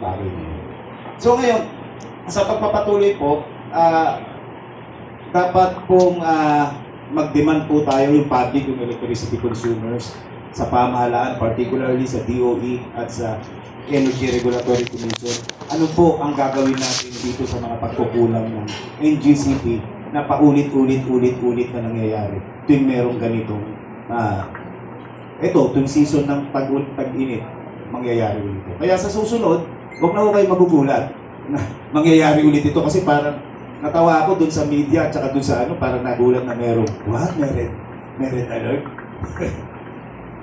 bagay na yun. So ngayon, sa pagpapatuloy po, dapat pong mag-demand po tayo yung public, yung electricity consumers sa pamahalaan, particularly sa DOE at sa Energy Regulatory Commission. Ano po ang gagawin natin dito sa mga pagkukulang ng NGCP na paulit-ulit na nangyayari tuwing merong ganitong tuwing season ng tag-init, mangyayari ulit ito. Kaya sa susunod, huwag na ho kayo magugulat na mangyayari ulit ito kasi parang natawa ako dun sa media at saka dun sa parang nagulat na merong, what? Meron alert?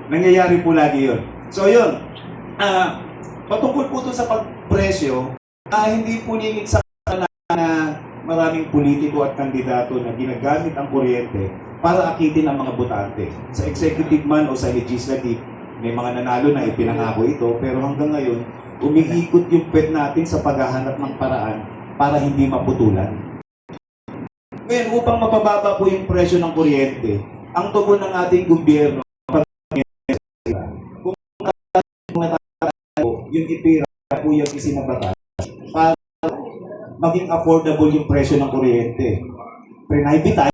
Nangyayari po lagi yun. So yun, patungkol po dun sa pagpresyo, hindi po ningit sa na maraming politiko at kandidato na ginagamit ang kuryente para akitin ang mga botante. Sa executive man o sa legislative, may mga nanalo na ipinangako ito, pero hanggang ngayon, umiikot yung pet natin sa paghahanap ng paraan para hindi maputulan. Ngayon, upang mapababa po yung presyo ng kuryente, ang tugon ng ating gobyerno, kung yung ipira po yung isinabatas para maging affordable yung presyo ng kuryente. Privatize,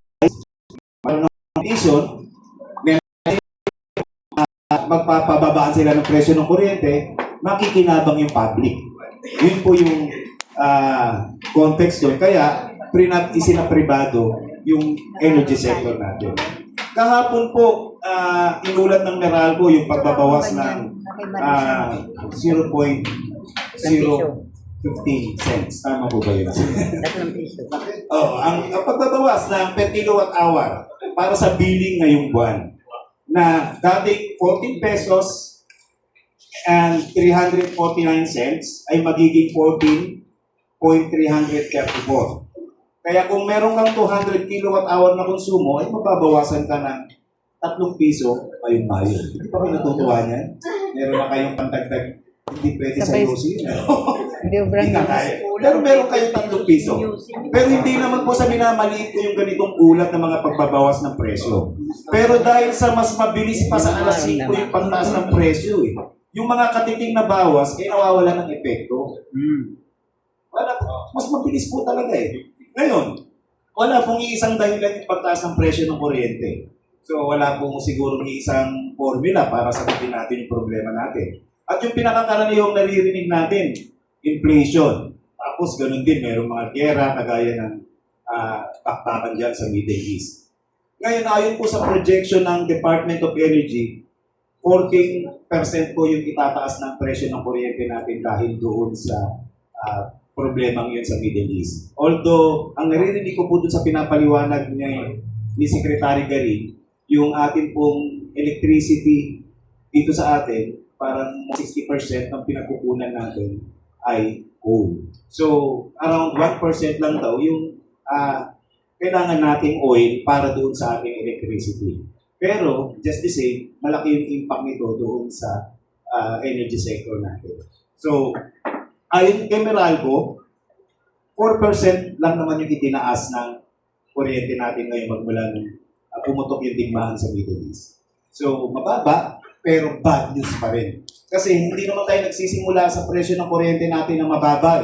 magpapababaan sila ng presyo ng kuryente, makikinabang yung public. Yun po yung context doon. Kaya, isinapribado yung energy sector natin. Kahapon po, inulat ng Meralco yung pagbabawas ng 0.015 cents. Tama po ba yun? Ang pagbabawas ng per kilowatt hour para sa billing ngayong buwan na dating 14 pesos and 349 cents ay magiging 14.334. Kaya kung meron kang 200 kilowatt hour na konsumo, ay mababawasan ka ng 3 piso mayon-mayon. Hindi pa kayo natutuwa niyan? Meron na kayong pantagdag, hindi pwede sa yosi. Hindi na kaya. Pero meron kayong 3 piso. Pero hindi naman po sa minamaliit ko yung ganitong ulat ng mga pagbabawas ng presyo. Pero dahil sa mas mabilis pa sa alas 5 yung pagtaas ng presyo yung mga katiting na bawas ay nawawala ng epekto. Wala po. Mas mabilis po talaga Ngayon, wala pong iisang dahilan yung pagtaas ng presyo ng kuryente. So wala pong siguro isang formula para sagutin natin yung problema natin. At yung pinakakaraniwang naririnig natin, inflation. Tapos ganun din, mayroong mga gera kagaya ng pakpakan dyan sa Middle East. Ngayon, ayon po sa projection ng Department of Energy, 14% po yung itataas ng presyo ng kuryente natin dahil doon sa problemang yun sa Middle East. Although, ang naririnig ko po doon sa pinapaliwanag ni Secretary Garin, yung ating pong electricity dito sa atin, parang 60% ng pinagkukunan natin ay coal. So, around 1% lang daw yung kailangan nating oil para doon sa ating electricity. Pero, just the same, malaki yung impact nito doon sa energy sector natin. So, ayon kay Meralco, 4% lang naman yung itinaas ng kuryente natin ngayon magmula nung pumutok yung digmaan sa Middle East. So, mababa, pero bad news pa rin. Kasi hindi naman tayo nagsisimula sa presyo ng kuryente natin na mababa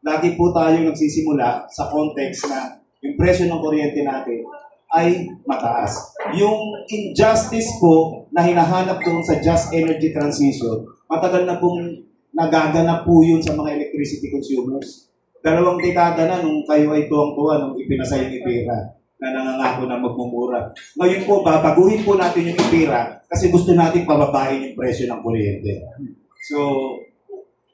Lagi po tayo nagsisimula sa context na yung presyo ng kuryente natin ay mataas. Yung injustice po na hinahanap doon sa just energy transition, matagal na pong nagaganap po yun sa mga electricity consumers. 2 dekada na nung kayo ay tuwang-tuwa nung ipinasa yung IPERA na nangangako na magmumura. Ngayon po, babaguhin po natin yung IPERA kasi gusto natin pababahin yung presyo ng kuryente. So,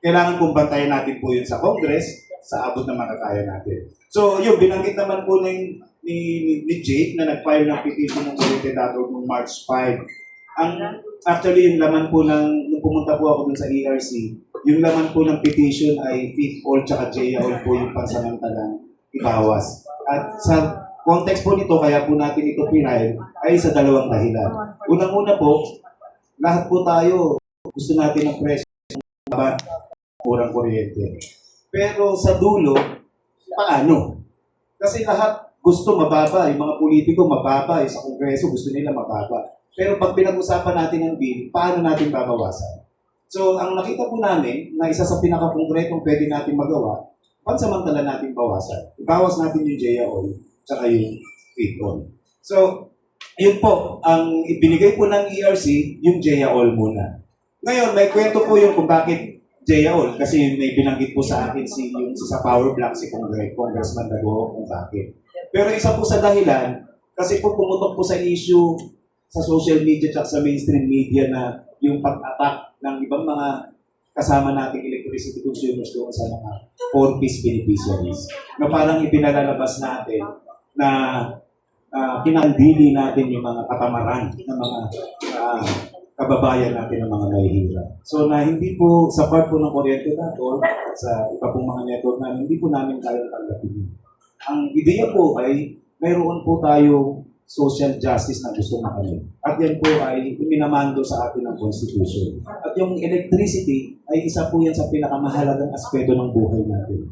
kailangan pong bantayan natin po yun sa Congress sa abot na makakaya natin. So, yun, binanggit naman po ni Jake na nag-file ng petition ng kuryente dato noong March 5. Actually, yung laman po nung pumunta po ako dun sa ERC, yung laman po ng petition ay FIT oil tsaka JA oil po yung pansamantalang ibawas. At sa context po nito, kaya po natin ito pinahil, ay sa 2 dahilan. Unang-una po, lahat po tayo gusto natin ng presyo ng kurang kuryente. Pero sa dulo, paano? Kasi lahat gusto mababa, yung mga politiko mababa, sa Kongreso gusto nila mababa. Pero pag pinag-usapan natin ang bill, paano natin babawasan? So, ang nakita po namin na isa sa pinaka-konkretong pwede natin magawa, pansamantala natin bawasan. Ibawas natin yung JA oil, tsaka yung feed oil. So, yun po, ang ibinigay po ng ERC, yung JA oil muna. Ngayon, may kwento po yung kung bakit JA oil, kasi may binanggit po sa akin yung sa Power Block, si Congressman Dago, kung bakit. Pero isa po sa dahilan, kasi po pumutok po sa issue sa social media at sa mainstream media na yung pag-attack ng ibang mga kasama nating electricity consumers doon sa mga 4-piece beneficiaries. Na parang ipinalalabas natin na kinandili natin yung mga katamaran ng mga kababayan natin ng mga mahihirap. So na hindi po sa part po ng kuryente natin at sa iba pong mga network namin, hindi po namin kaya tanggapin. Ang ideya po ay mayroon po tayo social justice na gusto makamit. At yan po ay minamando sa atin ng Constitution. At yung electricity ay isa po yan sa pinakamahalagang aspeto ng buhay natin.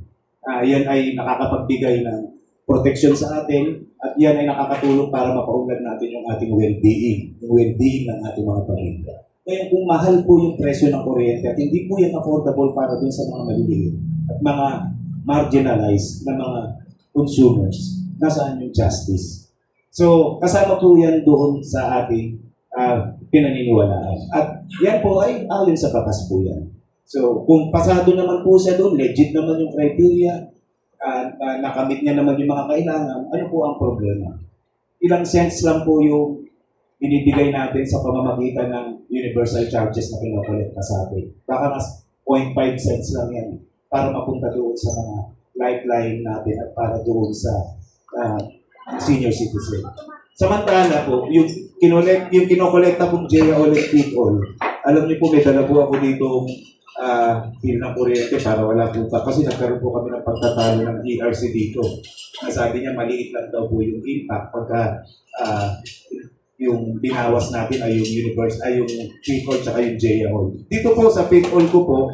Yan ay nakakapagbigay ng protection sa atin at yan ay nakakatulong para mapaunlad natin yung ating well-being, yung well-being ng ating mga pamilya. Ngayon kung mahal po yung presyo ng kuryente at hindi po yan affordable para dun sa mga maliliit at mga marginalized na mga consumers, nasaan yung justice? So, kasama po yan doon sa ating pinaniniwalaan. At yan po ay ayon sa batas po yan. So, kung pasado naman po siya doon, legit naman yung criteria, nakamit niya naman yung mga kailangan, ano po ang problema? Ilang cents lang po yung binibigay natin sa pamamagitan ng universal charges na pinokolekta sa atin. Baka mas 0.5 cents lang yan para mapunta doon sa mga lifeline natin at para doon sa senior citizen. Samantala po, yung kinokolekta pong JA oil at feed oil, alam niyo po may dala po ako dito bill ng kuryente para wala po pa. Kasi nagkaroon po kami ng pagtatalo ng ERC dito. Sabi niya maliit lang daw po yung impact pagka yung binawas natin ay yung yung feed oil tsaka yung JA oil. Dito po sa feed oil ko po,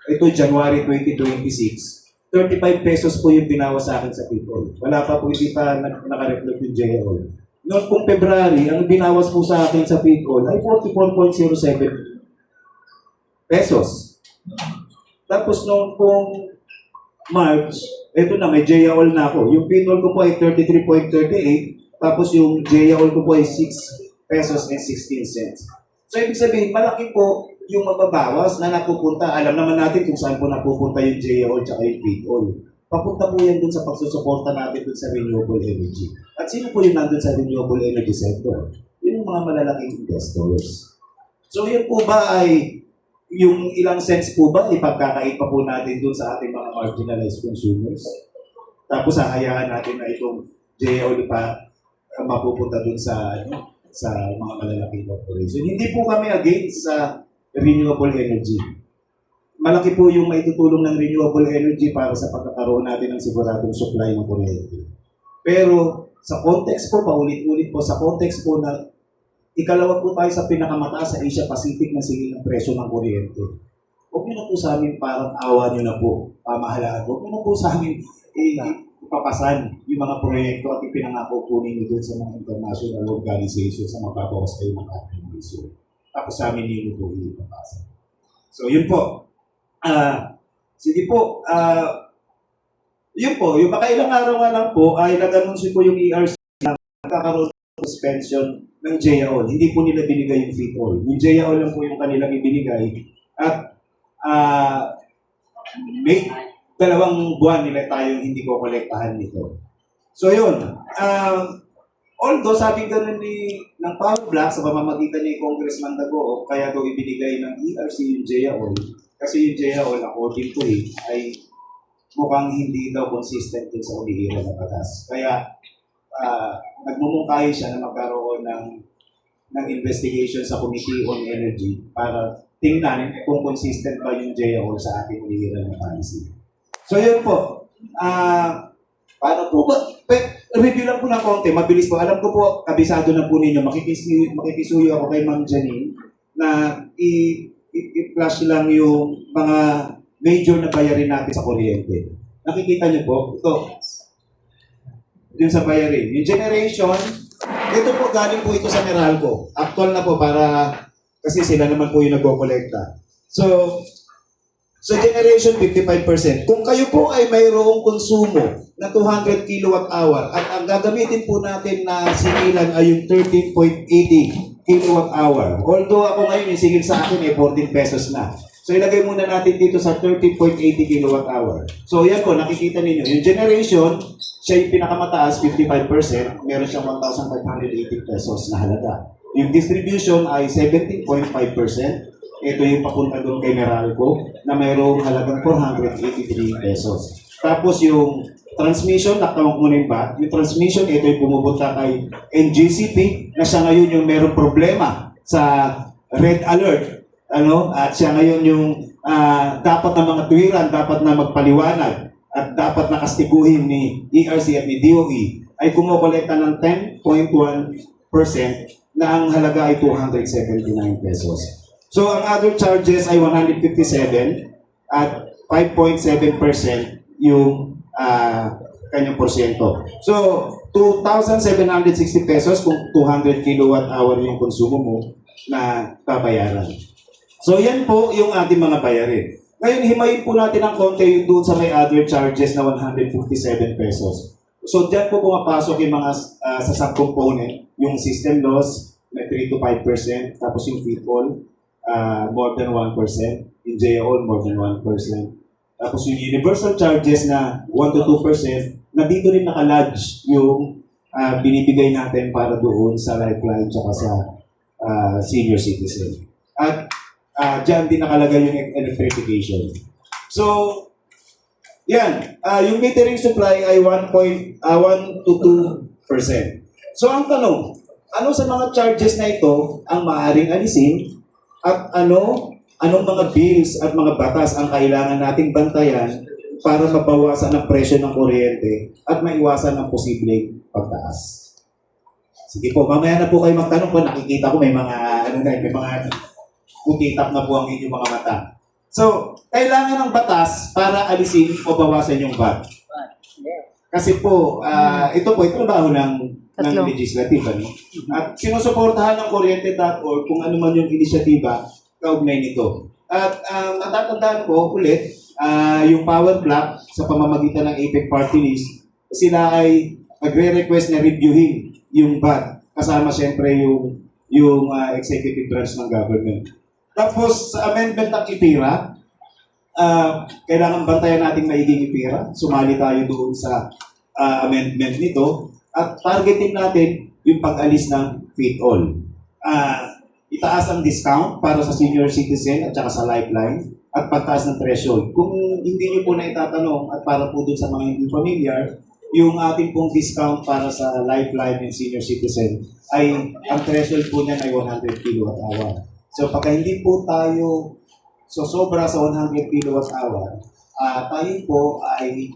ito January 2026, 35 pesos po yung binawas sa akin sa feed oil. Wala pa po, hindi pa nakareflect yung JA oil. Noong pong February, ang binawas po sa akin sa feed oil ay 44.07 pesos. Tapos noong pong March, ito na, may JA oil na ako. Yung feed oil ko po ay 33.38, tapos yung JA oil ko po ay 6 pesos and 16 cents. So, ibig sabihin, malaki po yung mababawas na napupunta. Alam naman natin kung saan po napupunta yung JA oil at yung feed oil. Papunta po yan dun sa pagsusuporta natin dun sa renewable energy. At sino po yung nandun sa renewable energy sector? Yung mga malalaking investors. So, yun po ba ay yung ilang cents po ba ipagkakait pa po natin dun sa ating mga marginalized consumers? Tapos hahayaan natin na itong JA oil pa mapupunta dun sa mga malalaking corporation. Hindi po kami against sa renewable energy. Malaki po yung maitutulong ng renewable energy para sa pagkakaroon natin ng siguradong supply ng kuryente. Pero sa context po, paulit-ulit po, sa context po na ikalawa po tayo sa pinakamataas sa Asia Pacific na singil ng presyo ng kuryente. Huwag niyo na po sa amin parang awa niyo na po, pamahalaan. Huwag niyo na po sa amin ipapasan yung mga proyekto at ipinangako po ninyo doon sa mga international organization sa mababawas kayo ng ating issue. Tapos sa amin ninyo po ipapasa. So yun po. Sige po. Yun po. Yung makailang araw nga lang po ay nag-anunsyo po yung ERC na magkakaroon ng suspension ng JA oil. Hindi po nila binigay yung feed oil. Yung JA oil lang po yung kanilang ibinigay. At may 2 buwan nila tayong hindi ko kolektahan nito. So yun. Although sabi ganun ng Power Block sa pamamagitan ni Congressman Dago, kaya daw ibinigay ng ERC yung JA oil. Kasi yung JA oil, according to him, ay mukhang hindi daw consistent din sa umihiran ng batas. Kaya nagmumungkahi siya na magkaroon ng investigation sa Committee on Energy para tingnan kung consistent ba yung JA oil sa ating umihiran ng policy. So yun po. Paano po ba? Review lang po ng konti, mabilis po. Alam ko po, kabisado na po ninyo, makikisuyo ako kay Ma'am Janine na i-flash lang yung mga major na bayarin natin sa kuryente. Nakikita niyo po, ito. Yung sa bayarin. Yung generation, ito po galing po ito sa Meralco. Actual na po para, kasi sila naman po yung nagko-collecta. So, sa generation, 55%. Kung kayo po ay mayroong konsumo na 200 kilowatt hour at ang gagamitin po natin na singilan ay yung 13.80 kilowatt hour. Although ako ngayon, yung singil sa akin ay 14 pesos na. So ilagay muna natin dito sa 13.80 kilowatt hour. So yan po, nakikita ninyo. Yung generation, siya yung pinakamataas, 55%. Meron siyang 1,580 pesos na halaga. Yung distribution ay 17.5%. Ito yung papunta doon kay Meralco na mayroong halagang 483 pesos. Tapos yung transmission, nakawag mo na yung VAT. Yung transmission, ito yung pumupunta kay NGCP na siya ngayon yung mayroong problema sa red alert. At siya ngayon yung dapat na mga tuwiran, dapat na magpaliwanag at dapat na kastiguhin ni ERC at ni DOE ay kumukolekta ng 10.1% na ang halaga ay 279 pesos. So, ang other charges ay 157 at 5.7% yung kanyang porsyento. So, 2,760 pesos kung 200 kilowatt hour yung konsumo mo na babayaran. So, yan po yung ating mga bayarin. Ngayon, himayin po natin ang konti yung doon sa may other charges na 157 pesos. So, dyan po pumapasok yung mga sa subcomponent, yung system loss na 3 to 5%, tapos yung feed-all, more than 1%, in JAOL more than 1%. Tapos yung universal charges na 1 to 2%, na dito rin nakalodge yung binibigay natin para doon sa lifeline tsaka sa senior citizen. At dyan din nakalagay yung electrification. So, yan. Yung metering supply ay 1 to 2%. So, ang tanong, ano sa mga charges na ito ang maaaring alisin? At anong mga bills at mga batas ang kailangan nating bantayan para mabawasan ang presyo ng kuryente at maiwasan ang posibleng pagtaas? Sige po, mamaya na po kayo magtanong po. Nakikita ko may mga, may mga putitap na po ang inyong mga mata. So, kailangan ng batas para alisin o bawasan yung VAT. Kasi po, ito trabaho ng legislative. At sinusuportahan ng Kuryente.org kung ano man yung inisyatiba kaugnay nito. At natatandaan ko ulit, yung power block sa pamamagitan ng APEC Party List, sila ay magre-request na reviewin yung VAT. Kasama siyempre yung executive branch ng government. Tapos sa amendment ng IPIRA, kailangan bantayan natin maiging IPIRA. Sumali tayo doon sa amendment nito. At targetin natin yung pag-alis ng feed-all. Itaas ang discount para sa senior citizen at saka sa lifeline at pagtaas ng threshold. Kung hindi nyo po na itatanong at para po dun sa mga hindi familiar, yung ating pong discount para sa lifeline and senior citizen ay ang threshold po niyan ay 100 kilowatt hour. So pagka hindi po tayo sobra sa 100 kilowatt hour, tayo po ay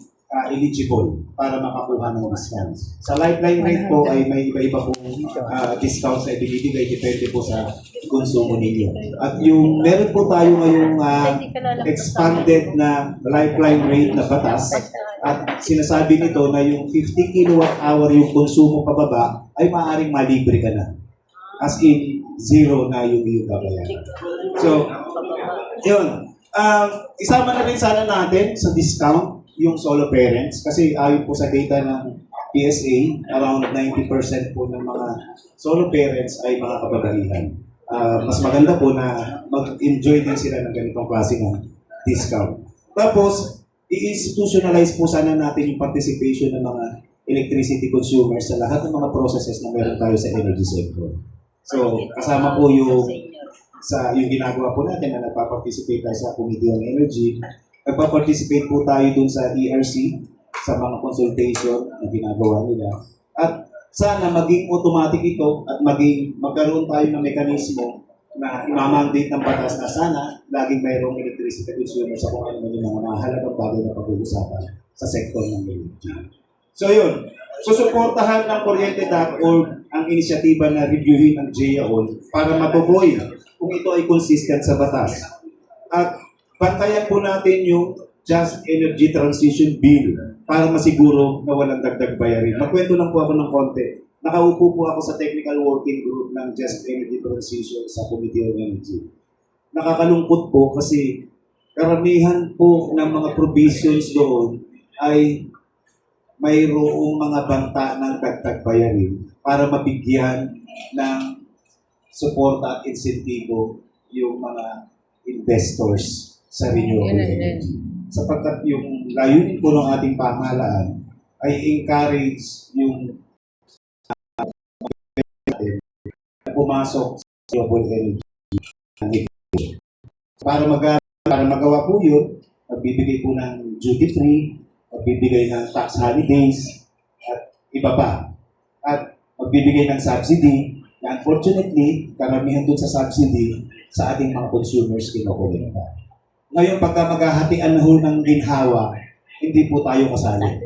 eligible para makakuha ng discounts. Sa lifeline rate po ay may iba-iba pong discounts na ibinibigay, depende po sa konsumo ninyo. At yung meron po tayo ngayong expanded na lifeline rate na batas at sinasabi nito na yung 50 kilowatt hour yung konsumo pababa ay maaaring malibre ka na. As in, zero na yung babayaran. So, yun. Isama na rin sana natin sa discount yung solo parents kasi ayon po sa data ng PSA, around 90% po ng mga solo parents ay mga kababaihan. Mas maganda po na mag-enjoy din sila ng ganitong klase ng discount. Tapos, i-institutionalize po sana natin yung participation ng mga electricity consumers sa lahat ng mga processes na meron tayo sa energy sector. So, kasama po yung ginagawa po natin na nagpa-participate tayo sa Committee on Energy. Nagpa-participate po tayo dun sa ERC, sa mga consultation na ginagawa nila. At sana maging automatic ito at magkaroon tayo ng mekanismo na imamandate ng batas na sana laging mayroong electricity consumer sa kung ano man yung mga mahalagang bagay na pag-uusapan sa sektor ng energy. So yun, susuportahan ng Kuryente.org ang inisyatiba na reviewin ng JAOL para mabubuhay kung ito ay consistent sa batas. At bantayan po natin yung Just Energy Transition Bill para masiguro na walang dagdag bayarin. Magkwento lang po ako ng konti. Nakaupo po ako sa technical working group ng Just Energy Transition sa Committee on Energy. nakakalungkot po kasi karamihan po ng mga provisions doon ay mayroong mga banta ng dagdag bayarin para mabigyan ng suporta at insentibo yung mga investors sa renewable energy. Sapagkat yung layunin po ng ating pamahalaan ay encourage yung pumasok sa renewable energy. Para magawa po yun, magbibigay po ng duty free, magbibigay ng tax holidays, at iba pa. At magbibigay ng subsidy na unfortunately, karamihan dun sa subsidy sa ating mga consumers kinukulit. Ngayon, pagka maghahatian na ho ng ginhawa, hindi po tayo kasali.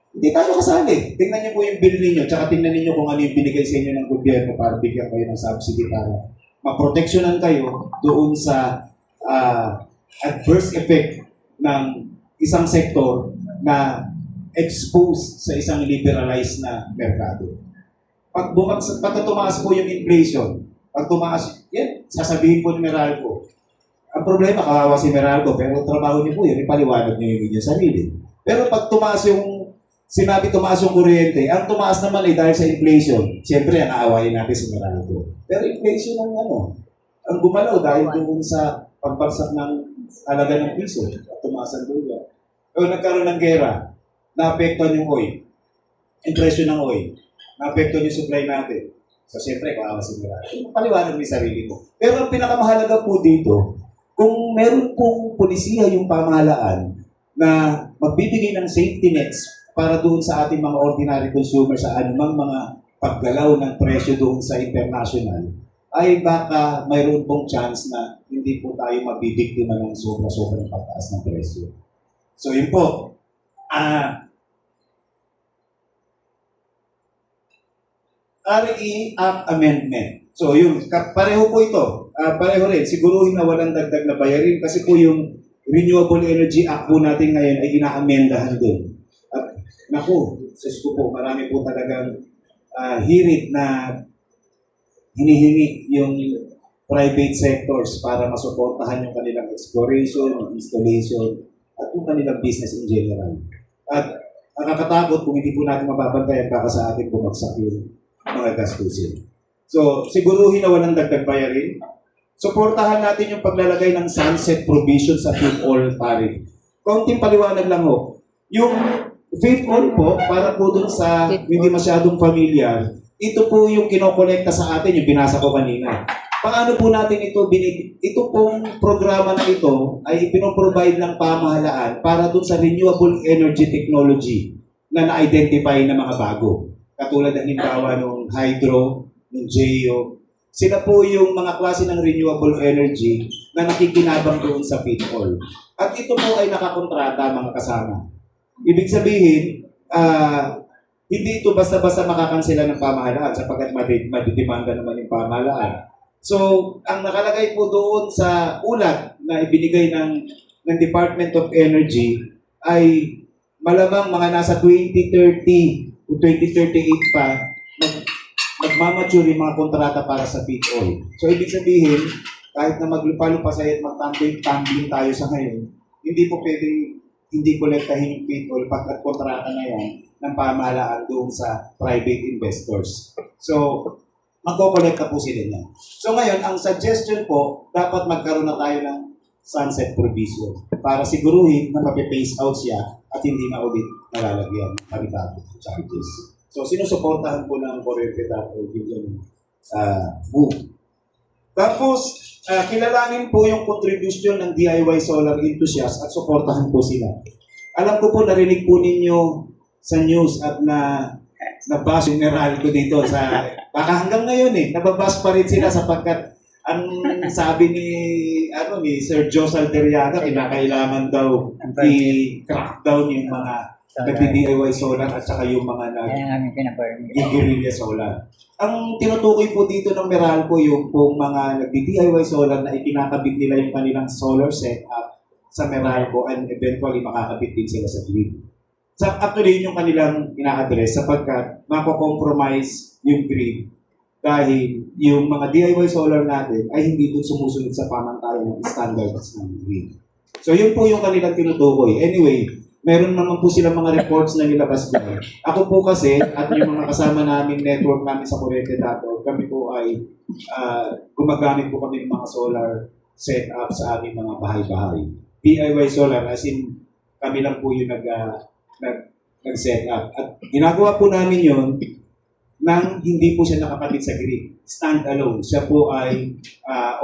Hindi tayo kasali. Tingnan niyo po yung bill ninyo, tsaka tingnan niyo kung ano yung binigay sa inyo ng gobyerno para bigyan kayo ng subsidy para maproteksyonan kayo doon sa adverse effect ng isang sektor na exposed sa isang liberalized na merkado. Pag tumaas po yung inflation, pag tumaas, yan, sasabihin po ni Meralco. Ang problema, kawawa si Meralco, pero trabaho niyo po yun, ipaliwanag niyo yung inyong sarili. Pero pag tumaas yung, sinabi tumaas yung kuryente, ang tumaas naman ay dahil sa inflation. Siyempre, ang aawayin natin si Meralco. Pero inflation ang ang gumalaw dahil doon sa pagbagsak ng halaga ng piso at tumaas ang dolyar. O nagkaroon ng gera, naapektuhan yung oil, yung presyo ng oil, naapektuhan yung supply natin. So, siyempre, kawawa si Meralco. Paliwanag mo yung sarili mo. Pero ang pinakamahalaga po dito, kung meron pong polisiya yung pamahalaan na magbibigay ng safety nets para doon sa ating mga ordinary consumers sa anumang mga paggalaw ng presyo doon sa international, ay baka mayroon pong chance na hindi po tayo mabibiktima ng sobra-sobra ng pagtaas ng presyo. So yun po. RE Act Amendment. So yun, pareho po ito. Pareho rin. Siguruhin na walang dagdag na bayarin kasi po yung Renewable Energy Act po natin ngayon ay ina-amendahan din. At naku, sus ko po, marami po talagang hirit na hinihingi yung private sectors para masuportahan yung kanilang exploration, installation, at yung kanilang business in general. At nakakatakot kung hindi po natin mababantayan baka sa atin bumagsak yung mga gastusin. So, siguruhin na walang dagdag bayarin. Suportahan natin yung paglalagay ng sunset provision sa fuel oil tariff. Kaunting paliwanag lang ho. Yung fuel oil po, para po dun sa hindi masyadong familiar, ito po yung kinokolekta sa atin, yung binasa ko kanina. Paano po natin ito ito pong programa na ito ay ipinoprovide ng pamahalaan para dun sa renewable energy technology na na-identify na mga bago. Katulad ng halimbawa ng hydro, ng geo. Sila po yung mga klase ng renewable energy na nakikinabang doon sa feed oil. At ito po ay nakakontrata mga kasama. Ibig sabihin, hindi ito basta-basta makakansela ng pamahalaan sapagkat madidemanda naman yung pamahalaan. So, ang nakalagay po doon sa ulat na ibinigay ng Department of Energy ay malamang mga nasa 2030 o 2038 pa magmamature yung mga kontrata para sa feed oil. So, ibig sabihin, kahit na maglupa-lupa sa'yo at magtumbling tayo sa ngayon, hindi po pwedeng hindi kolektahin yung feed oil pagkat kontrata na yan ng pamahalaan doon sa private investors. So, magkokolekta po sila niyan. So, ngayon, ang suggestion po, dapat magkaroon na tayo ng sunset provision para siguruhin na mape-phase out siya at hindi na ulit nalalagyan panibagong charges. So, sinusuportahan po ng Corrente o yung move. Tapos, kilalanin po yung contribution ng DIY solar enthusiasts at suportahan po sila. Alam ko po, narinig po ninyo sa news at nabas yung Meralco dito sa baka hanggang ngayon nababas pa rin sila sapagkat ang sabi ni Sir Joe Salteriaga, kinakailangan daw i-crackdown yung mga nagdi-DIY solar at saka yung mga nag-guerrilla solar. Ang tinutukoy po dito ng Meralco yung pong mga nagdi-DIY solar na ikinakabit nila yung kanilang solar setup sa Meralco and eventually makakabit din sila sa grid. Actually, yun yung kanilang ina-address sapagkat mako-compromise yung grid dahil yung mga DIY solar natin ay hindi doon sumusunod sa pamantayan ng standards ng grid. So yun po yung kanilang tinutukoy. Anyway, meron naman po silang mga reports na nilabas doon. Ako po kasi, at yung mga kasama namin, network namin sa Corriente Dato, kami po ay gumagamit po kami ng mga solar setup sa aming mga bahay-bahay. DIY solar, as in, kami lang po yung nag-set up. At ginagawa po namin yun nang hindi po siya nakakabit sa grid. Stand-alone. Siya po ay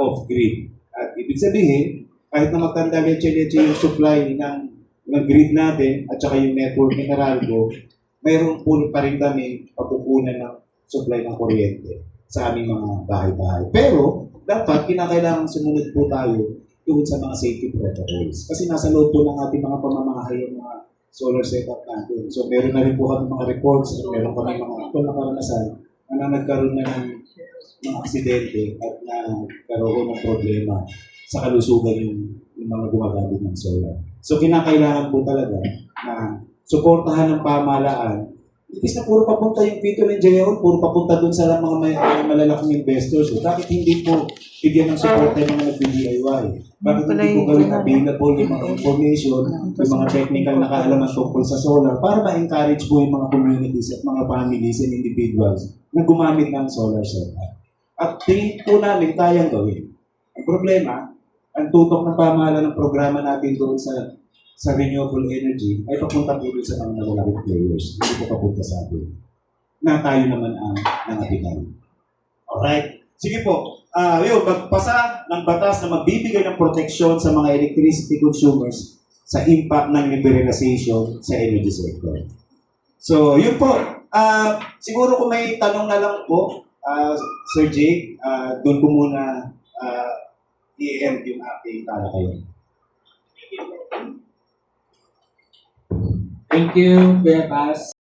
off-grid. At ibig sabihin, kahit na magkanda leche-leche yung supply ng grid natin at saka yung network ni Meralco, mayroon po pa rin kami pagkukunan ng supply ng kuryente sa aming mga bahay-bahay. Pero, dapat kinakailangan sumunod po tayo doon sa mga safety protocols. Kasi nasa loob po ng ating mga pamamahay yung mga solar setup natin. So, meron na rin po kami mga reports, meron kami mga actual na karanasan na nagkaroon na ng mga aksidente at nagkaroon ng problema sa kalusugan yung mga gumagamit ng solar. So, kinakailangan po talaga na suportahan ng pamahalaan. Imbis na puro papunta yung Vito ng JAO, puro papunta dun sa mga malalaking investors. So, bakit hindi po bigyan ng support yung mga nag-DIY? Bakit hindi po gawin available yung mga information, yung mga technical na kaalaman tungkol sa solar para ma-encourage po yung mga communities at mga families and individuals na gumamit ng solar setup. At tingin po namin kayang gawin. Ang problema, ang tutok ng pamahalaan ng programa natin doon sa renewable energy ay papunta po doon sa mga malalaking players. Hindi po papunta sa atin. Na tayo naman ang nangapitan. Alright. Sige po. Yun, magpasa ng batas na magbibigay ng proteksyon sa mga electricity consumers sa impact ng liberalization sa energy sector. So, yun po. Siguro kung may tanong na lang po, Sir Jake, doon ko muna i-end yung ating talakayan. Thank you, Kuya Paz.